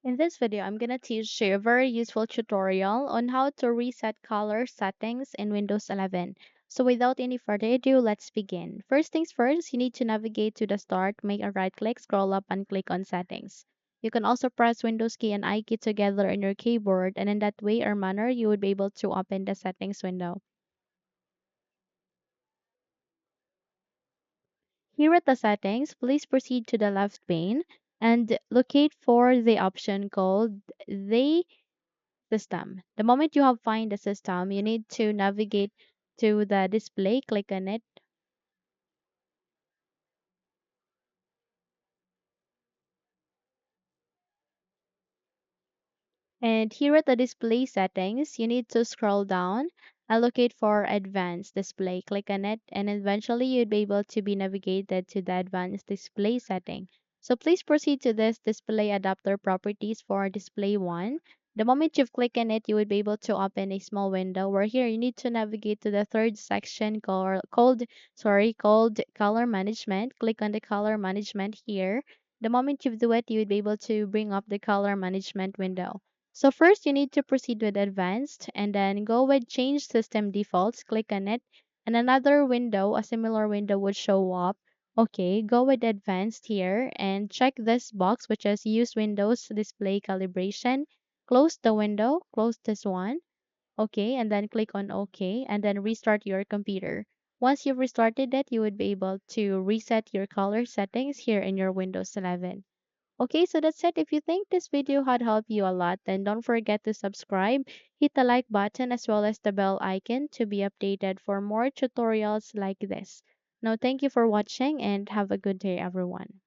In this video, I'm going to teach you a very useful tutorial on how to reset color settings in Windows 11. So without any further ado, let's begin. First things first, you need to navigate to the start, make a right click, scroll up and click on settings. You can also press Windows key and I key together on your keyboard, and in that way or manner, you would be able to open the settings window. Here at the settings, please proceed to the left pane and locate for the option called the system. The moment you have find the system, you need to navigate to the display, click on it, and here at the display settings, you need to scroll down and locate for advanced display. Click on it, and eventually you'd be able to be navigated to the advanced display setting. So please proceed to this display adapter properties for display 1. The moment you've clicked on it, you would be able to open a small window where here you need to navigate to the third section called color management. Click on the color management here. The moment you do it, you would be able to bring up the color management window. So first you need to proceed with advanced and then go with change system defaults, click on it, and another window, a similar window would show up. Okay, go with advanced here and check this box which is use Windows display calibration. Close the window, close this one. Okay, and then click on OK and then restart your computer. Once you've restarted it, you would be able to reset your color settings here in your Windows 11. Okay, so that's it. If you think this video had helped you a lot, then don't forget to subscribe, hit the like button as well as the bell icon to be updated for more tutorials like this. Now, thank you for watching and have a good day, everyone.